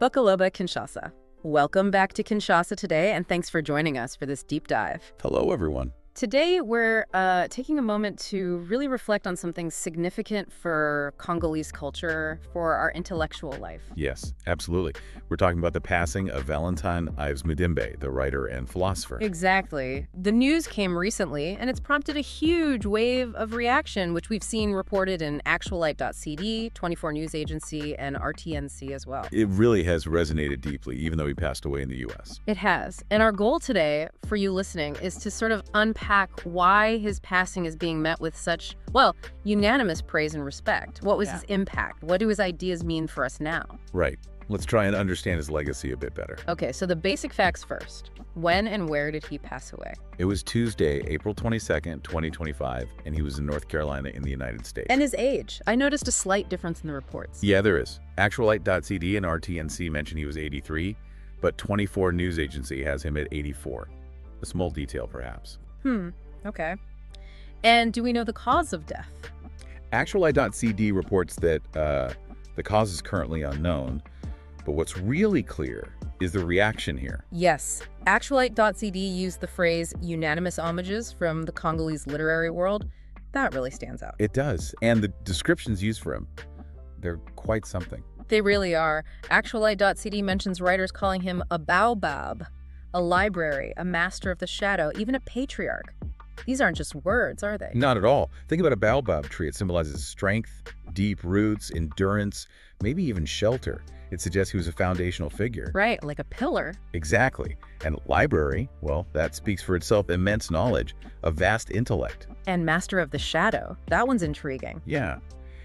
Bakaloba Kinshasa. Welcome back to Kinshasa today, and thanks for joining us for this deep dive. Hello, everyone. Today, we're taking a moment to really reflect on something significant for Congolese culture, for our intellectual life. Yes, absolutely. We're talking about the passing of Valentin-Yves Mudimbe, the writer and philosopher. Exactly. The news came recently, and it's prompted a huge wave of reaction, which we've seen reported in actualite.cd, 24 News Agency, and RTNC as well. It really has resonated deeply, even though he passed away in the U.S. It has. And our goal today, for you listening, is to sort of unpack why his passing is being met with such, well, unanimous praise and respect. What was his impact? What do his ideas mean for us now? Right. Let's try and understand his legacy a bit better. Okay, so the basic facts first. When and where did he pass away? It was Tuesday, April 22nd, 2025, and he was in North Carolina in the United States. And his age. I noticed a slight difference in the reports. Yeah, there is. Actualite.cd and RTNC mention he was 83, but 24 News Agency has him at 84. A small detail, perhaps. Okay. And do we know the cause of death? Actualite.cd reports that the cause is currently unknown, but what's really clear is the reaction here. Yes. Actualite.cd used the phrase unanimous homages from the Congolese literary world. That really stands out. It does. And the descriptions used for him, they're quite something. They really are. Actualite.cd mentions writers calling him a baobab, a library, a master of the shadow, even a patriarch. These aren't just words, are they? Not at all. Think about a baobab tree. It symbolizes strength, deep roots, endurance, maybe even shelter. It suggests he was a foundational figure. Right, like a pillar. Exactly. And library, well, that speaks for itself. Immense knowledge, a vast intellect. And master of the shadow. That one's intriguing. Yeah.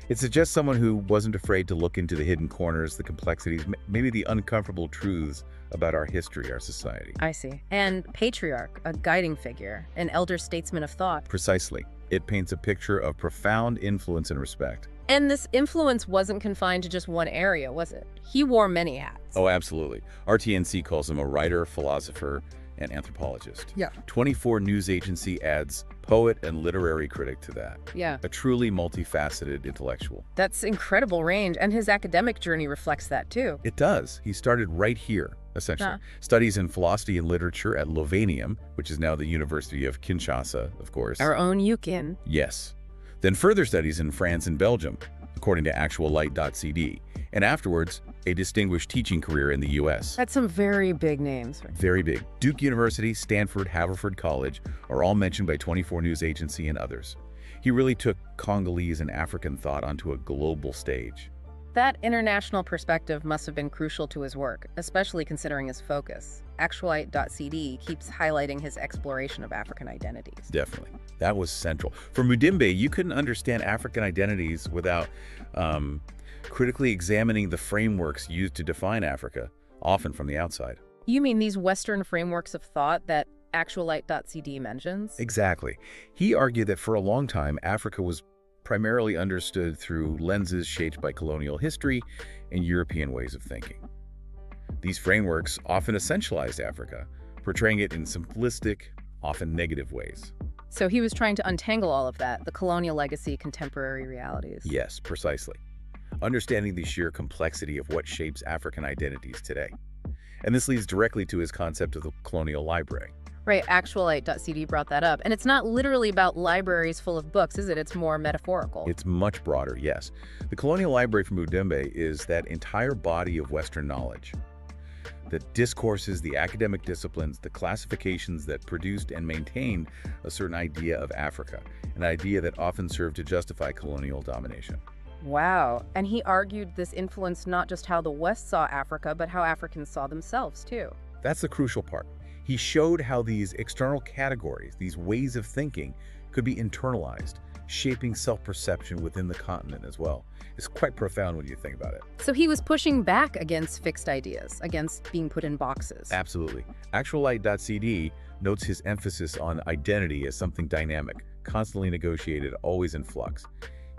It suggests someone who wasn't afraid to look into the hidden corners, the complexities, maybe the uncomfortable truths about our history, our society. I see. And patriarch, a guiding figure, an elder statesman of thought. Precisely. It paints a picture of profound influence and respect. And this influence wasn't confined to just one area, was it? He wore many hats. Oh, absolutely. RTNC calls him a writer, philosopher, and anthropologist. Yeah. 24 News Agency adds poet and literary critic to that. Yeah. A truly multifaceted intellectual. That's incredible range, and his academic journey reflects that too. It does. He started right here, essentially. Huh. Studies in philosophy and literature at Lovanium, which is now the University of Kinshasa, of course. Our own Yukin. Yes. Then further studies in France and Belgium, according to actualite.cd. And afterwards, a distinguished teaching career in the U.S. That's some very big names. Very big. Duke University, Stanford, Haverford College are all mentioned by 24 News Agency and others. He really took Congolese and African thought onto a global stage. That international perspective must have been crucial to his work, especially considering his focus. Actualite.cd keeps highlighting his exploration of African identities. Definitely. That was central. For Mudimbe, you couldn't understand African identities without critically examining the frameworks used to define Africa, often from the outside. You mean these Western frameworks of thought that Actualite.cd mentions? Exactly. He argued that for a long time, Africa was primarily understood through lenses shaped by colonial history and European ways of thinking. These frameworks often essentialized Africa, portraying it in simplistic, often negative ways. So he was trying to untangle all of that, the colonial legacy, contemporary realities. Yes, precisely. Understanding the sheer complexity of what shapes African identities today. And this leads directly to his concept of the colonial library. Right, actualite.cd brought that up. And it's not literally about libraries full of books, is it? It's more metaphorical. It's much broader, yes. The colonial library for Mudimbe is that entire body of Western knowledge. The discourses, the academic disciplines, the classifications that produced and maintained a certain idea of Africa, an idea that often served to justify colonial domination. Wow. And he argued this influenced not just how the West saw Africa, but how Africans saw themselves, too. That's the crucial part. He showed how these external categories, these ways of thinking, could be internalized, shaping self-perception within the continent as well. It's quite profound when you think about it. So he was pushing back against fixed ideas, against being put in boxes. Absolutely. Actualite.cd notes his emphasis on identity as something dynamic, constantly negotiated, always in flux.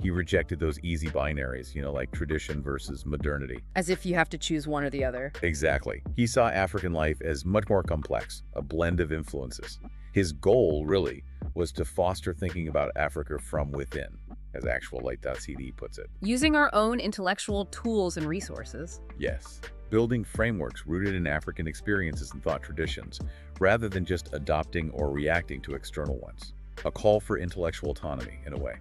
He rejected those easy binaries, like tradition versus modernity. As if you have to choose one or the other. Exactly. He saw African life as much more complex, a blend of influences. His goal, really, was to foster thinking about Africa from within, as actualite.cd puts it. Using our own intellectual tools and resources. Yes. building frameworks rooted in African experiences and thought traditions, rather than just adopting or reacting to external ones. A call for intellectual autonomy, in a way.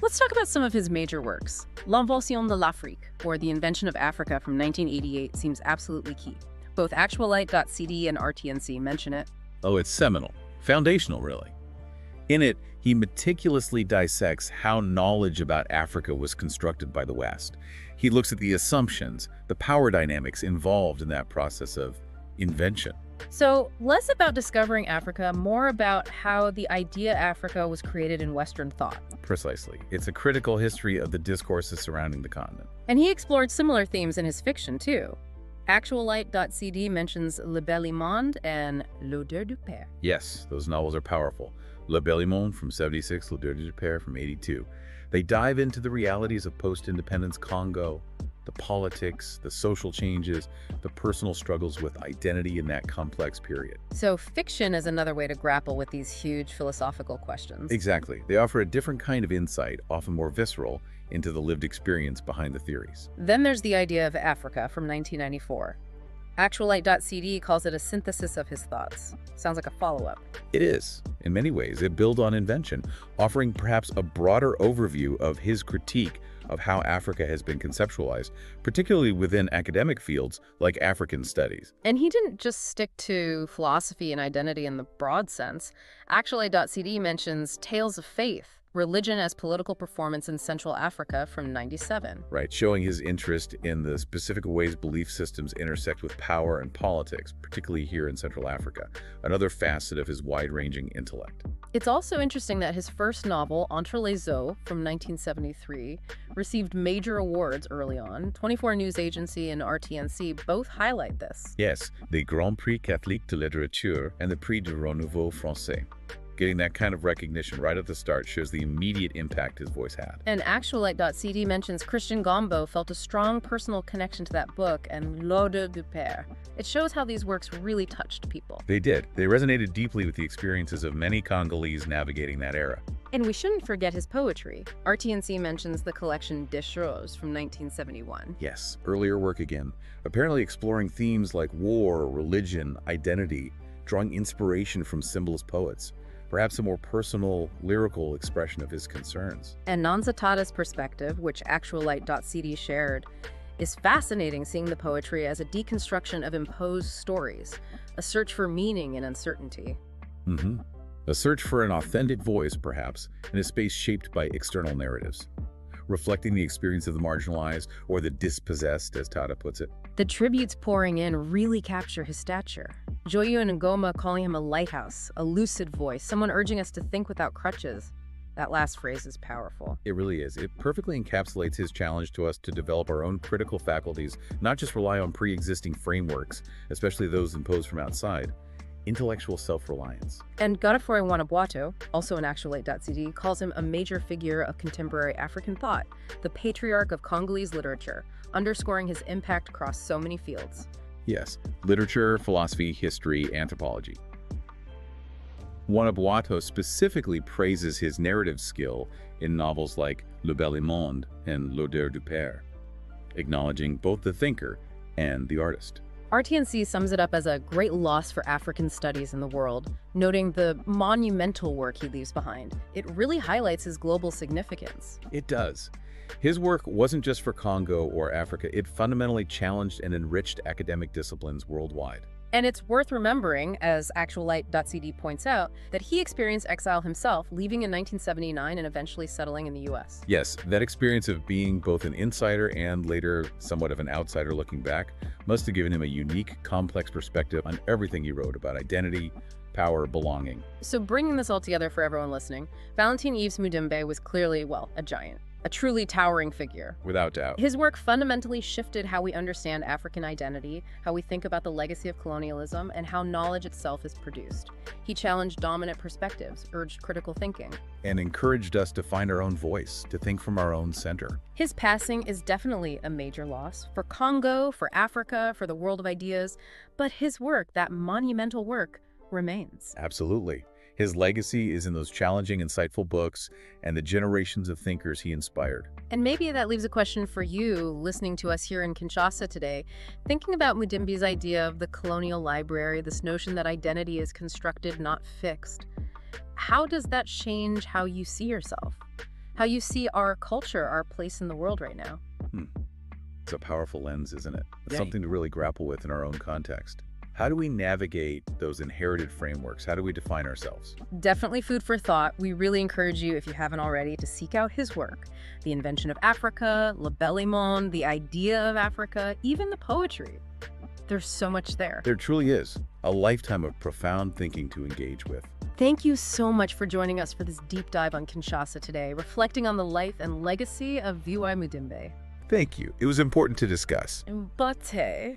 Let's talk about some of his major works. L'Invention de l'Afrique, or The Invention of Africa from 1988, seems absolutely key. Both Actualite.cd and RTNC mention it. Oh, it's seminal. Foundational, really. In it, he meticulously dissects how knowledge about Africa was constructed by the West. He looks at the assumptions, the power dynamics involved in that process of invention. So, less about discovering Africa, more about how the idea Africa was created in Western thought. Precisely. It's a critical history of the discourses surrounding the continent. And he explored similar themes in his fiction, too. Actualite.cd mentions Le Bel Monde and L'Odeur du Père. Yes, those novels are powerful. Le Bel Monde from 76, L'Odeur du Père from 82. They dive into the realities of post-independence Congo, the politics, the social changes, the personal struggles with identity in that complex period. So fiction is another way to grapple with these huge philosophical questions. Exactly. They offer a different kind of insight, often more visceral, into the lived experience behind the theories. Then there's The Idea of Africa from 1994. Actualite.cd calls it a synthesis of his thoughts. Sounds like a follow-up. It is. In many ways, it builds on invention, offering perhaps a broader overview of his critique of how Africa has been conceptualized, particularly within academic fields like African studies. And he didn't just stick to philosophy and identity in the broad sense. Actualite.cd mentions Tales of Faith, Religion as Political Performance in Central Africa from 97. Right, showing his interest in the specific ways belief systems intersect with power and politics, particularly here in Central Africa, another facet of his wide-ranging intellect. It's also interesting that his first novel, Entre, les eaux, from 1973, received major awards early on. 24 News Agency and RTNC both highlight this. Yes, the Grand Prix Catholique de Littérature and the Prix de Renouveau Français. Getting that kind of recognition right at the start shows the immediate impact his voice had. And Actualite.cd mentions Christian Gombo felt a strong personal connection to that book and L'Odeur du Père. It shows how these works really touched people. They did. They resonated deeply with the experiences of many Congolese navigating that era. And we shouldn't forget his poetry. RTNC mentions the collection Des Choses from 1971. Yes, earlier work again, apparently exploring themes like war, religion, identity, drawing inspiration from symbolist poets. Perhaps a more personal, lyrical expression of his concerns. And Nonzatada's perspective, which Actualite.cd shared, is fascinating, seeing the poetry as a deconstruction of imposed stories, a search for meaning in uncertainty. A search for an authentic voice, perhaps, in a space shaped by external narratives, reflecting the experience of the marginalized or the dispossessed, as Tada puts it. The tributes pouring in really capture his stature. Joyu Ngoma calling him a lighthouse, a lucid voice, someone urging us to think without crutches. That last phrase is powerful. It really is. It perfectly encapsulates his challenge to us to develop our own critical faculties, not just rely on pre-existing frameworks, especially those imposed from outside. Intellectual self-reliance. And Godefroy Wanabuato, also in Actualite.cd, calls him a major figure of contemporary African thought, the patriarch of Congolese literature, underscoring his impact across so many fields. Yes, literature, philosophy, history, anthropology. Wanabuato specifically praises his narrative skill in novels like Le Bel Monde and L'Odeur du Père, acknowledging both the thinker and the artist. RTNC sums it up as a great loss for African studies in the world, noting the monumental work he leaves behind. It really highlights his global significance. It does. His work wasn't just for Congo or Africa, it fundamentally challenged and enriched academic disciplines worldwide. And it's worth remembering, as Actualite.cd points out, that he experienced exile himself, leaving in 1979 and eventually settling in the US. Yes, that experience of being both an insider and later somewhat of an outsider looking back must have given him a unique, complex perspective on everything he wrote about identity, power, belonging. So bringing this all together for everyone listening, Valentin-Yves Mudimbe was clearly, well, a giant. A truly towering figure. Without doubt. His work fundamentally shifted how we understand African identity, how we think about the legacy of colonialism, and how knowledge itself is produced. He challenged dominant perspectives, urged critical thinking, and encouraged us to find our own voice, to think from our own center. His passing is definitely a major loss for Congo, for Africa, for the world of ideas, but his work, that monumental work, remains. Absolutely. His legacy is in those challenging, insightful books and the generations of thinkers he inspired. And maybe that leaves a question for you listening to us here in Kinshasa today, thinking about Mudimbe's idea of the colonial library, this notion that identity is constructed, not fixed. How does that change how you see yourself? How you see our culture, our place in the world right now? It's a powerful lens, isn't it? It's Right. something to really grapple with in our own context. How do we navigate those inherited frameworks? How do we define ourselves? Definitely food for thought. We really encourage you, if you haven't already, to seek out his work. The Invention of Africa, Le Bellimonde, The Idea of Africa, even the poetry. There's so much there. There truly is a lifetime of profound thinking to engage with. Thank you so much for joining us for this deep dive on Kinshasa today, reflecting on the life and legacy of V.Y. Mudimbe. Thank you. It was important to discuss. Mbate.